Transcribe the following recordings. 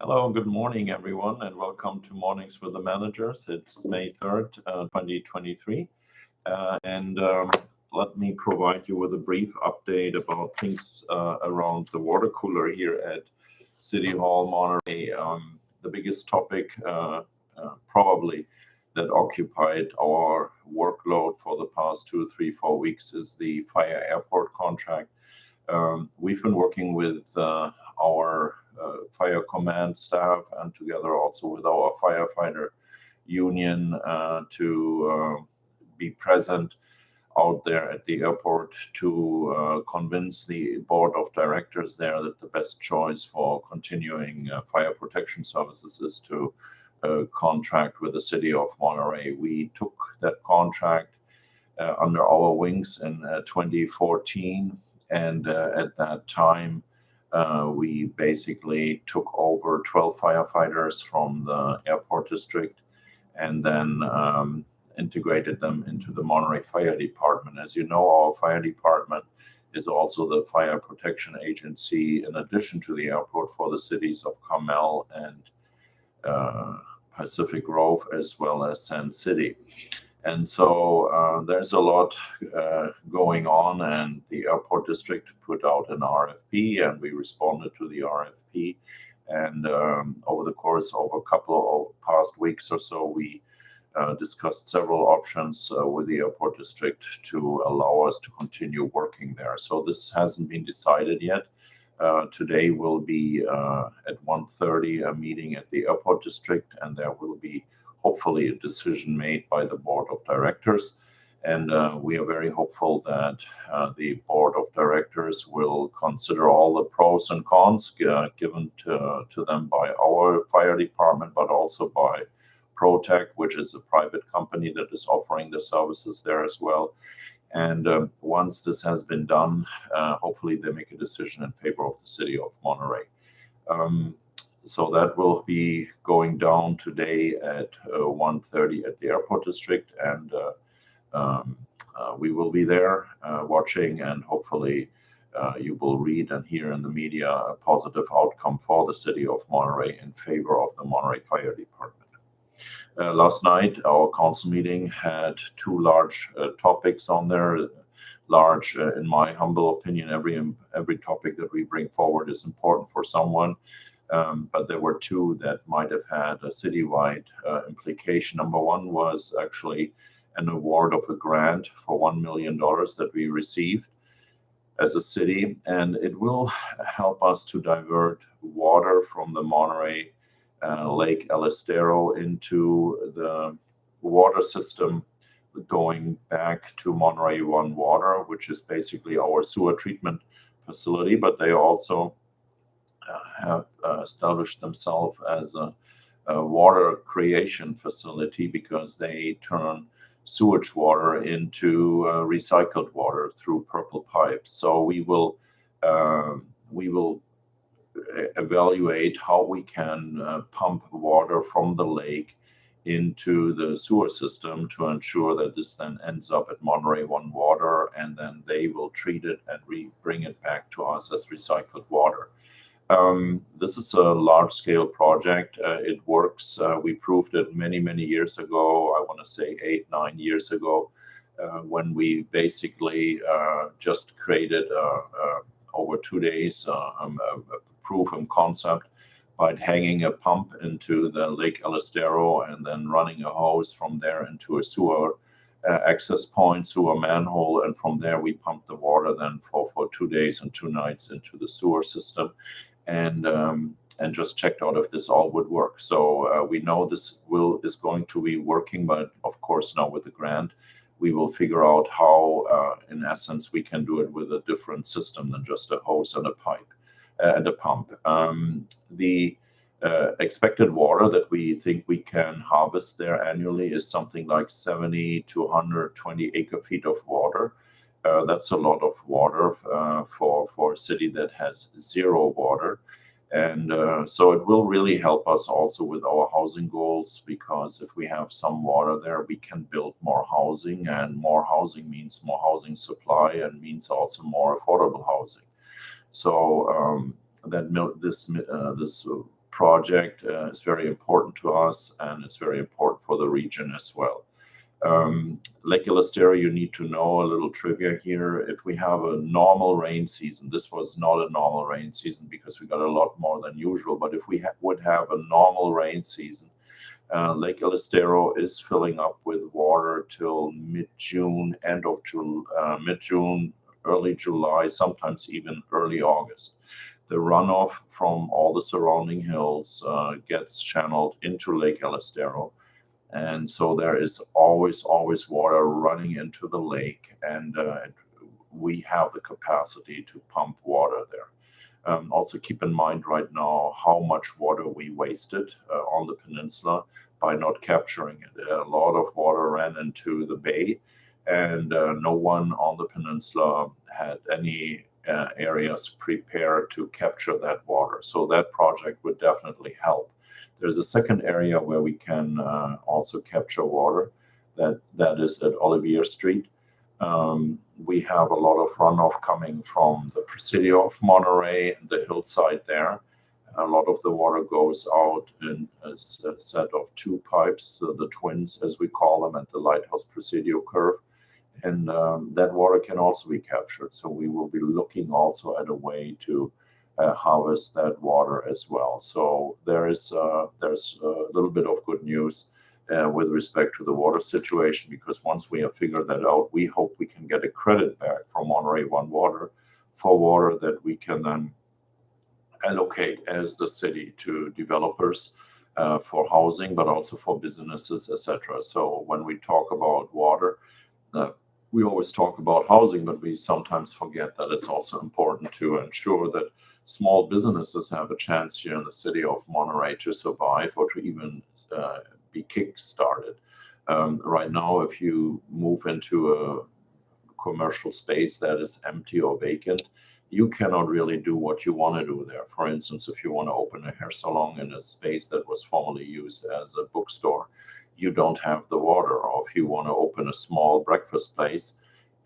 Hello, good morning, everyone, and welcome to Mornings with the Managers. It's May 3rd, 2023. And let me provide you with a brief update about things around the water cooler here at City Hall, Monterey. The biggest topic, probably, that occupied our workload for the past 2, 3, 4 weeks is the Fire Airport contract. We've been working with our fire command staff and together also with our firefighter union to be present out there at the airport to convince the board of directors there that the best choice for continuing fire protection services is to contract with the city of Monterey. We took that contract under our wings in 2014, and at that time, we basically took over 12 firefighters from the airport district and then integrated them into the Monterey Fire Department. As you know, our fire department is also the fire protection agency in addition to the airport for the cities of Carmel and Pacific Grove as well as Sand City. And so there's a lot going on, and the airport district put out an RFP, and we responded to the RFP. And over the course of a couple of past weeks or so, we discussed several options with the airport district to allow us to continue working there. So this hasn't been decided yet. Today will be at 1:30 a meeting at the airport district, and there will be hopefully a decision made by the board of directors. And we are very hopeful that the board of directors will consider all the pros and cons given to them by our fire department, but also by ProTech, which is a private company that is offering the services there as well. And once this has been done, hopefully they make a decision in favor of the city of Monterey. So that will be going down today at 1:30 at the airport district, and we will be there watching, and hopefully you will read and hear in the media a positive outcome for the city of Monterey in favor of the Monterey Fire Department. Last night, our council meeting had two large topics on there. Large, in my humble opinion, every topic that we bring forward is important for someone. But there were two that might have had a citywide implication. Number one was actually an award of a grant for $1 million that we received as a city, and it will help us to divert water from the Monterey Lake El Estero into the water system going back to Monterey One Water, which is basically our sewer treatment facility, but they also have established themselves as a water creation facility because they turn sewage water into recycled water through purple pipes. So we will evaluate how we can pump water from the lake into the sewer system to ensure that this then ends up at Monterey One Water, and then they will treat it and bring it back to us as recycled water. This is a large-scale project. It works. We proved it many, many years ago. I want to say 8, 9 years ago, when we basically just created over 2 days a proof of concept by hanging a pump into the Lake El Estero and then running a hose from there into a sewer access point, sewer manhole, and from there we pumped the water then for 2 days and 2 nights into the sewer system, and just checked out if this all would work. So we know this is going to be working, but of course now with the grant, we will figure out how, in essence, we can do it with a different system than just a hose and a pipe and a pump. The expected water that we think we can harvest there annually is something like 70 to 120 acre-feet of water. That's a lot of water for a city that has zero water. And so it will really help us also with our housing goals, because if we have some water there, we can build more housing, and more housing means more housing supply and means also more affordable housing. So this project is very important to us, and it's very important for the region as well. Lake Elistero, you need to know a little trivia here. If we have a normal rain season, this was not a normal rain season because we got a lot more than usual, but if we would have a normal rain season, Lake Elistero is filling up with water till mid-June, mid-June, early July, sometimes even early August. The runoff from all the surrounding hills gets channeled into Lake Elistero. And so there is always water running into the lake, and we have the capacity to pump water there. Also keep in mind right now how much water we wasted on the peninsula by not capturing it. A lot of water ran into the bay, and no one on the peninsula had any areas prepared to capture that water. So that project would definitely help. There's a second area where we can also capture water. That is at Olivier Street. We have a lot of runoff coming from the Presidio of Monterey and the hillside there. A lot of the water goes out in a set of two pipes, the twins as we call them, at the Lighthouse Presidio curve. And that water can also be captured. So we will be looking also at a way to harvest that water as well. So there's a little bit of good news with respect to the water situation, because once we have figured that out, we hope we can get a credit back from Monterey One Water for water that we can then allocate as the city to developers for housing, but also for businesses, etc. So when we talk about water, we always talk about housing, but we sometimes forget that it's also important to ensure that small businesses have a chance here in the city of Monterey to survive or to even be kick-started. Right now, if you move into a commercial space that is empty or vacant, you cannot really do what you want to do there. For instance, if you want to open a hair salon in a space that was formerly used as a bookstore, you don't have the water. Or if you want to open a small breakfast place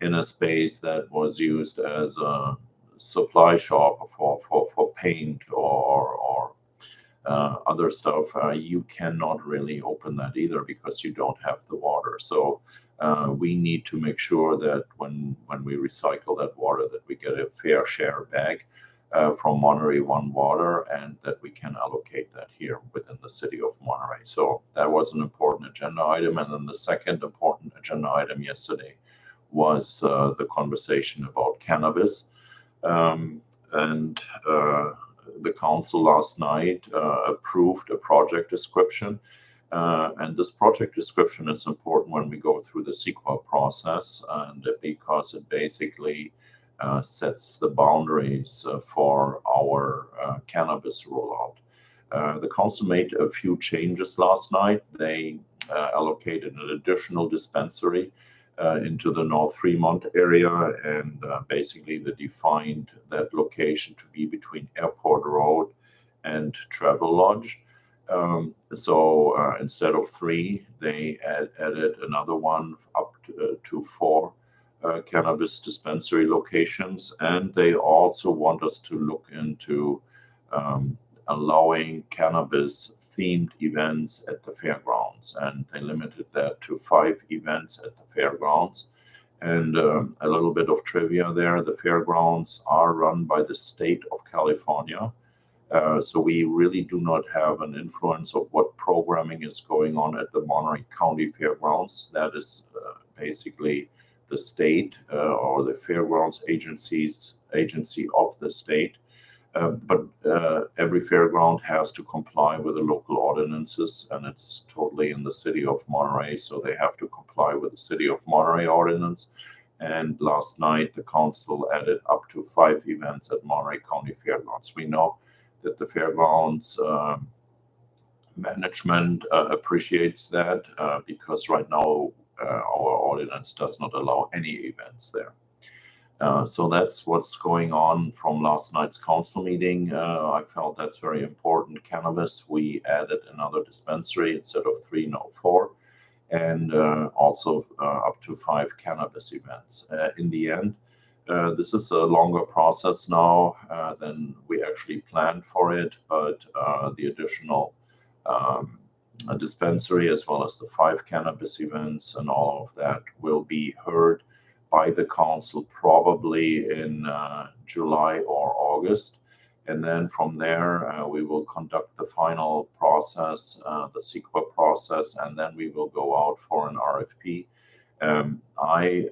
in a space that was used as a supply shop for paint or other stuff, you cannot really open that either because you don't have the water. So we need to make sure that when we recycle that water, that we get a fair share back from Monterey One Water, and that we can allocate that here within the city of Monterey. So that was an important agenda item. And then the second important agenda item yesterday was the conversation about cannabis. The council last night approved a project description. And this project description is important when we go through the CEQA process, and because it basically sets the boundaries for our cannabis rollout. The council made a few changes last night. They allocated an additional dispensary into the North Fremont area, and basically they defined that location to be between Airport Road and Travel Lodge. So instead of 3, they added another one up to 4 cannabis dispensary locations, and they also want us to look into allowing cannabis themed events at the fairgrounds, and they limited that to 5 events at the fairgrounds. And a little bit of trivia there: the fairgrounds are run by the state of California, so we really do not have an influence of what programming is going on at the Monterey County Fairgrounds. That is basically the state or the fairgrounds agency of the state. But every fairground has to comply with the local ordinances, and it's totally in the city of Monterey, so they have to comply with the city of Monterey ordinance. And last night, the council added up to 5 events at Monterey County Fairgrounds. We know that the fairgrounds management appreciates that because right now our ordinance does not allow any events there. So that's what's going on from last night's council meeting. I felt that's very important. Cannabis, we added another dispensary instead of 3, now 4, and also up to 5 cannabis events. In the end, This is a longer process now than we actually planned for it, but the additional a dispensary as well as the 5 cannabis events and all of that will be heard by the council probably in July or August. And then from there, we will conduct the final process, the CEQA process, and then we will go out for an RFP. I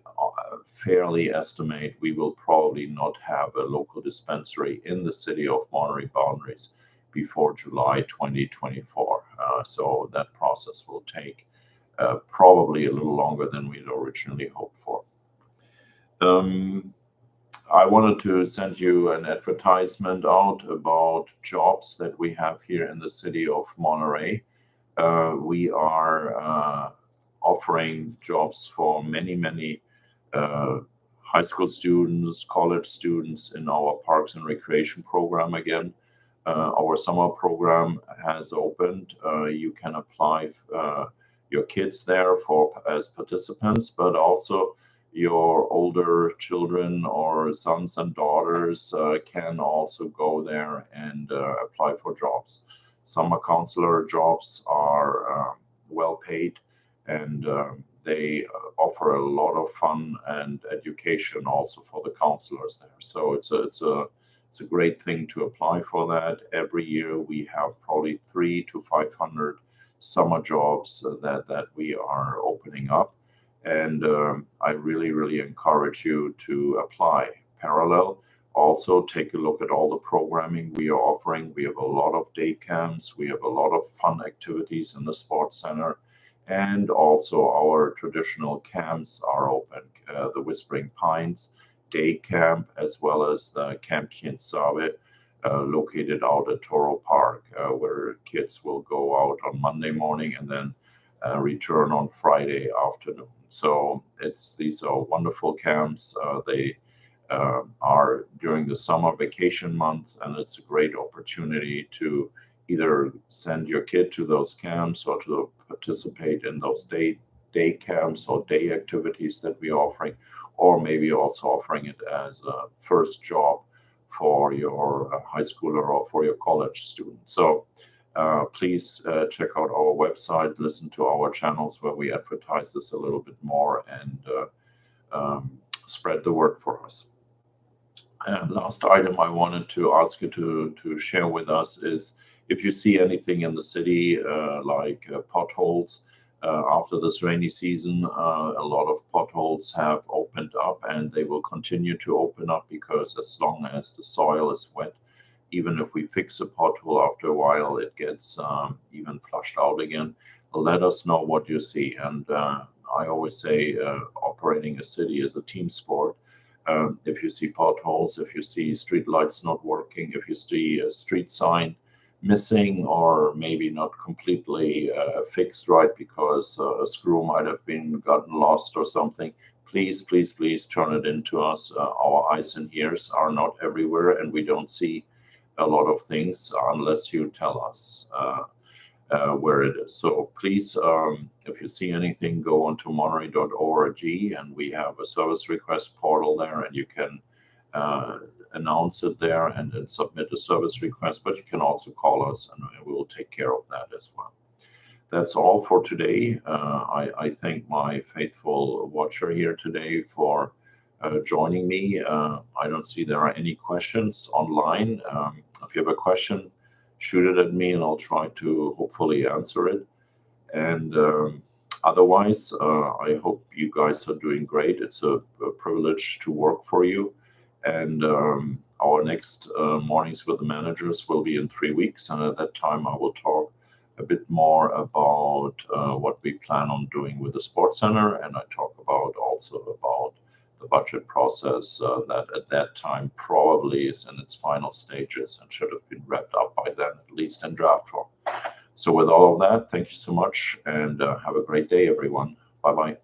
fairly estimate we will probably not have a local dispensary in the city of Monterey boundaries before July 2024. So that process will take probably a little longer than we'd originally hoped for. I wanted to send you an advertisement out about jobs that we have here in the city of Monterey. We are offering jobs for many high school students, college students in our Parks and Recreation program again. Our summer program has opened. You can apply your kids there as participants, but also your older children or sons and daughters can also go there and apply for jobs. Summer counselor jobs are well paid, and they offer a lot of fun and education also for the counselors there. So it's a great thing to apply for that. Every year we have probably 300 to 500 summer jobs that we are opening up. And I really encourage you to apply. Parallel, also take a look at all the programming we are offering. We have a lot of day camps. We have a lot of fun activities in the sports center. And also our traditional camps are open. The Whispering Pines Day Camp, as well as the Camp Quien Sabe, located out at Toro Park, where kids will go out on Monday morning and then return on Friday afternoon. So these are wonderful camps. They are during the summer vacation month, and it's a great opportunity to either send your kid to those camps or to participate in those day camps or day activities that we are offering, or maybe also offering it as a first job for your high schooler or for your college student. So please check out our website, listen to our channels where we advertise this a little bit more, and spread the word for us. And last item I wanted to ask you to share with us is if you see anything in the city like potholes. After this rainy season, a lot of potholes have opened up, and they will continue to open up because as long as the soil is wet, even if we fix a pothole, after a while it gets even flushed out again. Let us know what you see. And I always say operating a city is a team sport. If you see potholes, if you see street lights not working, if you see a street sign missing or maybe not completely fixed right because a screw might have been gotten lost or something, please turn it into us. Our eyes and ears are not everywhere, and we don't see a lot of things unless you tell us where it is. So please, if you see anything, go onto monterey.org, and we have a service request portal there, and you can announce it there and then submit a service request, but you can also call us and we will take care of that as well. That's all for today. I thank my faithful watcher here today for joining me. I don't see there are any questions online. If you have a question, shoot it at me and I'll try to hopefully answer it. And otherwise, I hope you guys are doing great. It's a privilege to work for you. And our next Mornings with the Managers will be in 3 weeks. And at that time, I will talk a bit more about what we plan on doing with the Sports Center. And I talk also about the budget process that at that time probably is in its final stages and should have been wrapped up by then, at least in draft form. So with all of that, thank you so much, and have a great day, everyone. Bye-bye.